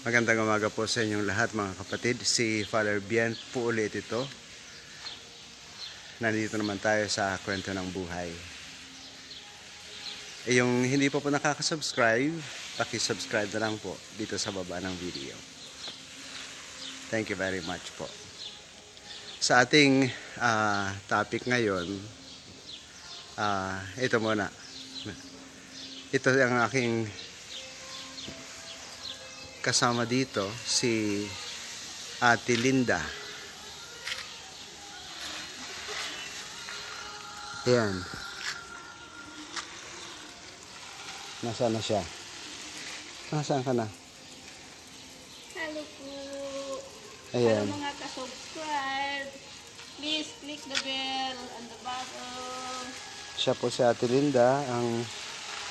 Magandang umaga po sa inyong lahat mga kapatid. Si Father Bien po ulit ito. Nandito naman tayo sa kwento ng buhay. Yung hindi po nakaka-subscribe, paki-subscribe na lang po dito sa baba ng video. Thank you very much po. Sa ating topic ngayon, ito muna. Ito ang aking kasama dito, si Ate Linda. Ayan. Nasaan na siya? Nasaan ka na? Hello po. Ayan. Hello mga ka-subscribe. Please click the bell and the button. Siya po si Ate Linda ang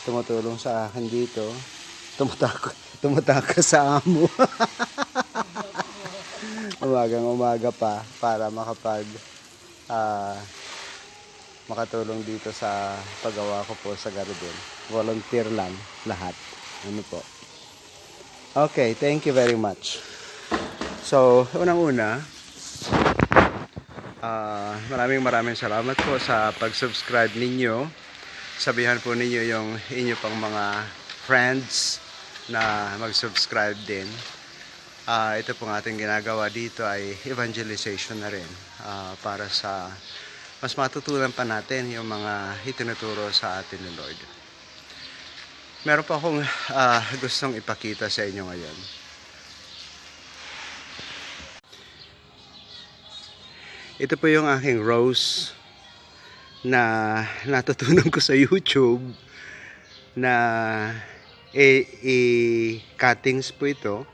tumutulong sa akin dito. Tumataka sa amo. Umagang-umaga pa para makatulong dito sa paggawa ko po sa garden. Volunteer lang lahat. Ano po. Okay, thank you very much. So, unang-una, maraming salamat po sa pag-subscribe ninyo. Sabihan po ninyo yung inyo pang mga friends na mag-subscribe din. Ito pong ating ginagawa dito ay evangelization na rin para sa mas matutunan pa natin yung mga itinuturo sa atin ni Lord. Meron pa akong gustong ipakita sa inyo ngayon. Ito po yung aking rose na natutunan ko sa YouTube na cuttings po ito.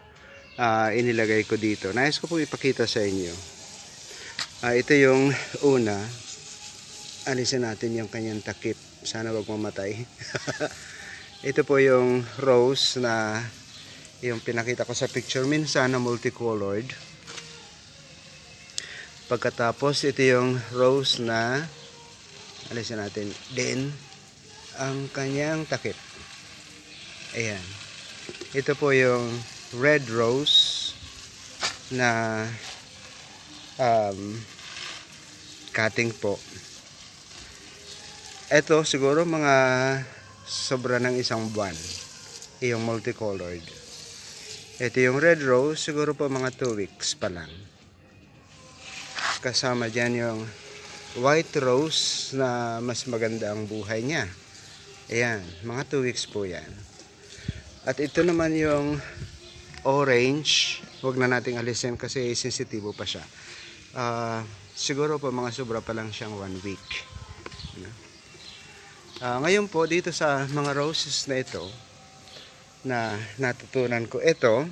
Inilagay ko dito. Nais ko po ipakita sa inyo. Ito yung una. Alisin natin yung kanyang takip. Sana wag mamatay. Ito po yung rose na yung pinakita ko sa picture minsan na multicolored. Pagkatapos ito yung rose na alisin natin din ang kanyang takip. Ayan. Ito po yung red rose na cutting po. Ito siguro mga sobra ng isang buwan. Yung multicolored. Ito yung red rose siguro po mga 2 weeks pa lang. Kasama dyan yung white rose na mas maganda ang buhay niya. Ayan, mga 2 weeks po yan. At ito naman yung orange. Huwag na nating alisin kasi sensitibo pa siya. Siguro po mga sobra pa lang siyang 1 week. Ngayon po dito sa mga roses na ito na natutunan ko ito,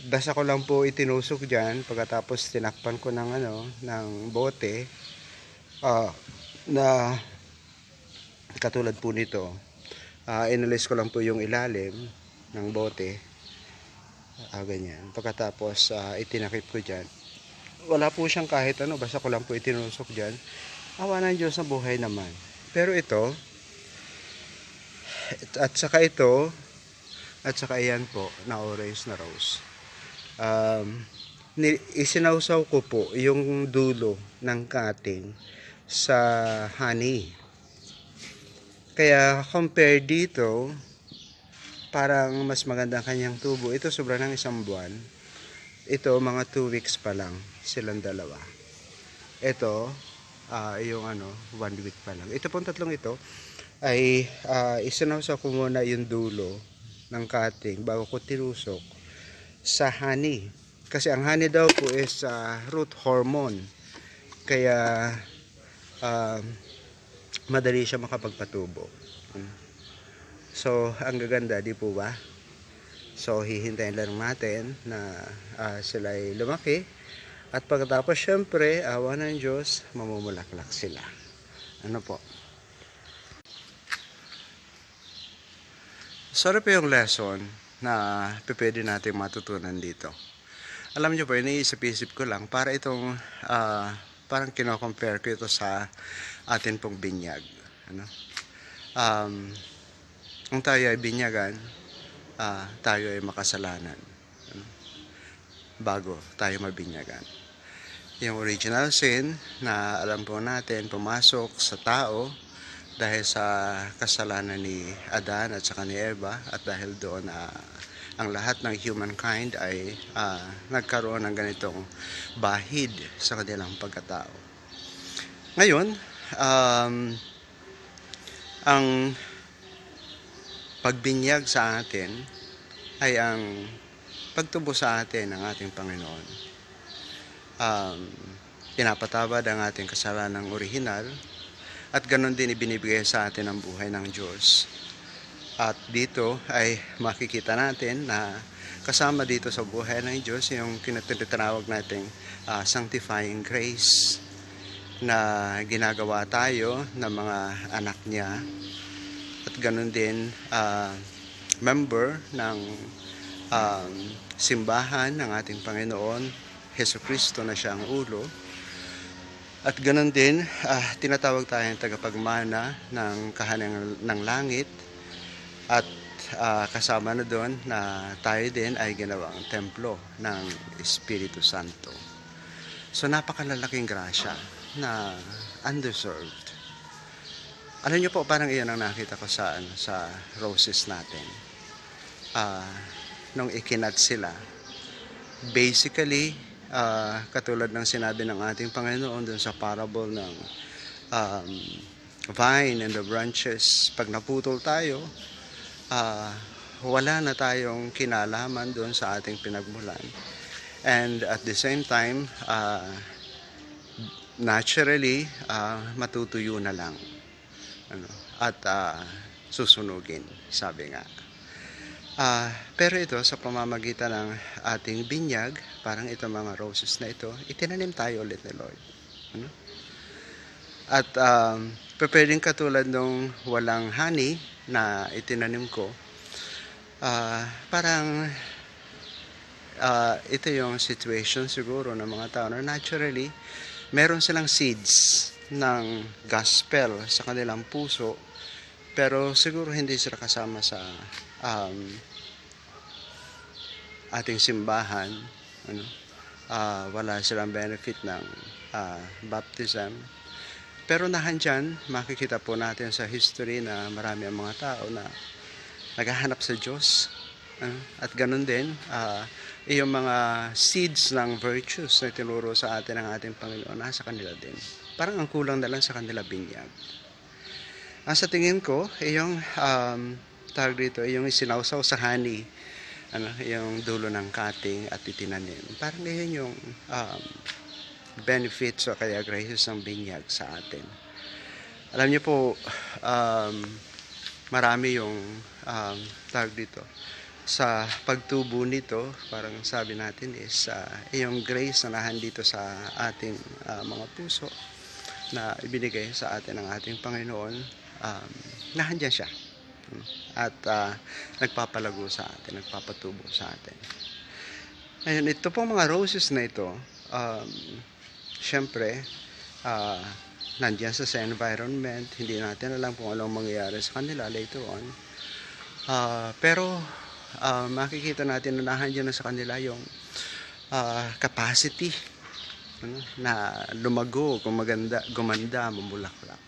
basta ko lang po itinusok dyan pagkatapos tinakpan ko ng bote na katulad po nito. Inalis ko lang po yung ilalim ng bote. Ganyan. Pagkatapos itinakip ko dyan. Wala po siyang kahit ano. Basta ko lang po itinusok dyan. Awa ng Diyos na buhay naman. Pero ito, at saka ito, at saka ayan po, na orange na rose. Isinawsaw ko po yung dulo ng cutting sa honey. Kaya compare dito, parang mas maganda ang kanyang tubo. Ito sobra ng isang buwan. Ito mga 2 weeks pa lang silang dalawa. Ito yung 1 week pa lang. Ito pong tatlong ito ay isinawsaw ko muna yung dulo ng cutting bago ko tinusok sa honey. Kasi ang honey daw po is root hormone. Kaya madali siya makapagpatubo. So, ang gaganda, di po ba? So, hihintayin lang natin na sila ay lumaki. At pagkatapos, syempre, awa ng Diyos, mamumulaklak sila. Ano po? Sorry po yung lesson na pwede natin matutunan dito. Alam niyo po, iniisip-isip ko lang para itong parang kino-compare ko ito sa atin pong binyag. Kung tayo ay binyagan, tayo ay makasalanan. bago tayo mabinyagan. Yung original sin na alam po natin pumasok sa tao dahil sa kasalanan ni Adan at saka ni Eva, at dahil doon ang lahat ng humankind ay nagkaroon ng ganitong bahid sa kanilang pagkatao. Ngayon, ang pagbinyag sa atin ay ang pagtubo sa atin ng ating Panginoon. Pinapatawad ang ating kasalanang orihinal, at ganon din ibinibigay sa atin ang buhay ng Diyos. At dito ay makikita natin na kasama dito sa buhay ng Diyos yung tinatawag nating sanctifying grace, na ginagawa tayo ng mga anak niya, at ganon din member ng simbahan ng ating Panginoon Hesukristo na siya ang ulo. At ganon din, tinatawag tayong tagapagmana ng kahanan ng langit, at kasama na doon na tayo din ay ginawang templo ng Espiritu Santo. So napakalalaking grasya na undeserved. Alam niyo po, parang iyan ang nakita ko sa roses natin. Nung ikinat sila, basically, katulad ng sinabi ng ating Panginoon dun sa parable ng vine and the branches, pag naputol tayo, wala na tayong kinalaman doon sa ating pinagmulan. And at the same time, naturally, matutuyo na lang. At susunugin, sabi nga. Pero ito, sa pamamagitan ng ating binyag, parang ito mga roses na ito, itinanim tayo ulit ni Lord. At pwedeng katulad nung walang honey na itinanim ko, parang ito yung situation siguro ng mga tao na naturally, meron silang seeds ng gospel sa kanilang puso, pero siguro hindi sila kasama sa ating simbahan. Wala silang benefit ng baptism. Pero nahandyan, makikita po natin sa history na marami ang mga tao na naghahanap sa Diyos. At ganun din, yung mga seeds ng virtues na tinuro sa atin ng ating Panginoon, nasa kanila din. Parang ang kulang na lang sa kanila binyag. Sa tingin ko, yung tawag dito, yung isinawsaw sa honey, yung dulo ng cutting at itinanim. Parang yun yung benefits o kaya graces ng binyag sa atin. Alam niyo po, marami yung tawag dito, sa pagtubo nito, parang sabi natin is yung grace na nahandito sa ating mga puso na ibinigay sa atin ng ating Panginoon, nahandyan siya. At nagpapalago sa atin, nagpapatubo sa atin. Ngayon, ito pong mga roses na ito, syempre, nandiyan sa environment, hindi natin alam kung anong mangyayari sa kanila later on. Pero, makikita natin na nandiyan na sa kanila yung capacity na lumago, gumanda, mamulaklak.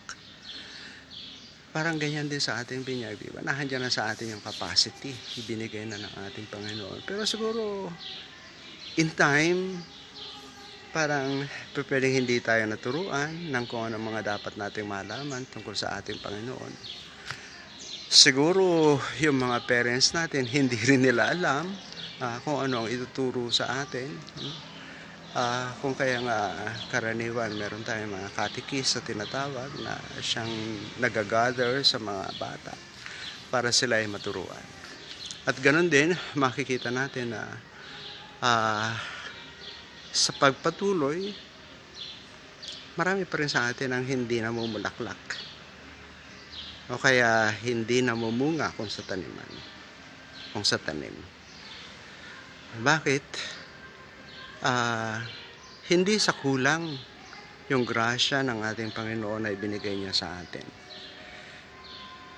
Parang ganyan din sa ating binyag, diba? Nandiyan na sa atin yung capacity, ibinigay na ng ating Panginoon. Pero siguro, in time, parang pwedeng hindi tayo naturuan ng kung ano mga dapat nating malaman tungkol sa ating Panginoon. Siguro yung mga parents natin hindi rin nila alam kung ano ang ituturo sa atin. Kung kaya nga karaniwan meron tayong mga catechist na tinatawag na siyang nagagather sa mga bata para sila ay maturuan. At ganun din makikita natin na sa pagpatuloy, marami pa rin sa atin ang hindi namumulaklak o kaya hindi namumunga kung sa taniman, kung sa tanim. Bakit? Hindi sa kulang yung grasya ng ating Panginoon na ibinigay niya sa atin,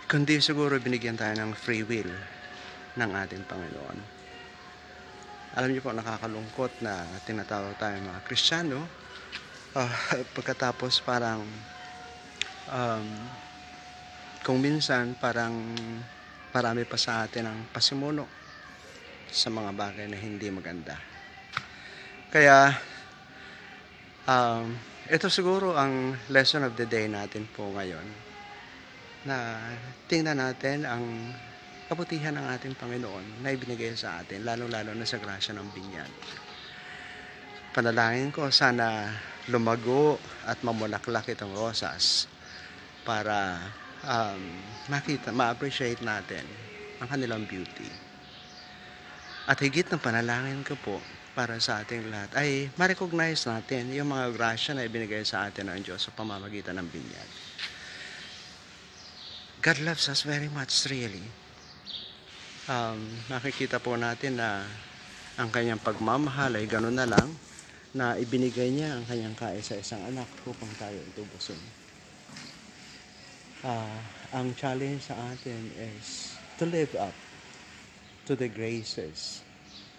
kundi siguro binigyan tayo ng free will ng ating Panginoon. Alam niyo po, nakakalungkot na tinatawag tayo mga Kristiyano. Pagkatapos parang um, kung minsan parang marami pa sa atin ang pasimuno sa mga bagay na hindi maganda. Kaya ito siguro ang lesson of the day natin po ngayon, na tingnan natin ang kabutihan ng ating Panginoon na ibinigay sa atin, lalo-lalo na sa grasya ng binyag. Panalangin ko, sana lumago at mamulaklak itong rosas para ma-appreciate natin ang kanilang beauty. At higit ng panalangin ko po para sa ating lahat ay ma-recognize natin yung mga grasya na ibinigay sa atin ng Diyos sa pamamagitan ng binyag. God loves us very much, really. Nakikita po natin na ang kanyang pagmamahal ay gano'n na lang, na ibinigay niya ang kanyang kaisa-isang anak upang tayo tubusin. Ang challenge sa atin is to live up to the graces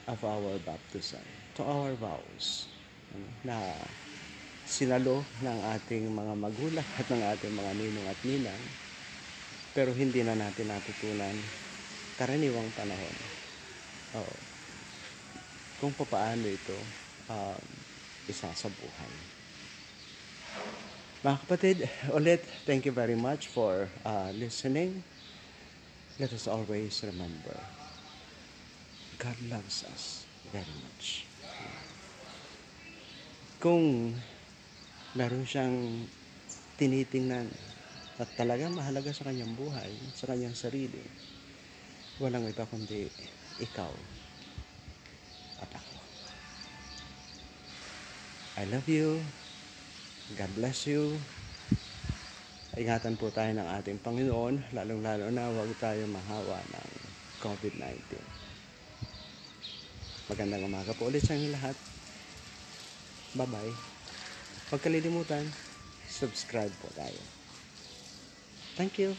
of our baptism, to our vows, na sinalo ng ating mga magulang at ng ating mga ninong at ninang, pero hindi na natin natutunan karaniwang panahon. Kung paano ito isa sa buhay. Mga kapatid, ulit, thank you very much for listening. Let us always remember, God loves us very much. Kung meron siyang tinitingnan at talagang mahalaga sa kanyang buhay, sa kanyang sarili, walang iba kundi ikaw at ako. I love you. God bless you. Ingatan po tayo ng ating Panginoon, lalong-lalo na huwag tayo mahawa ng COVID-19. Magandang umaga po ulit sa inyo lahat. Bye-bye. Huwag kalilimutan, subscribe po tayo. Thank you.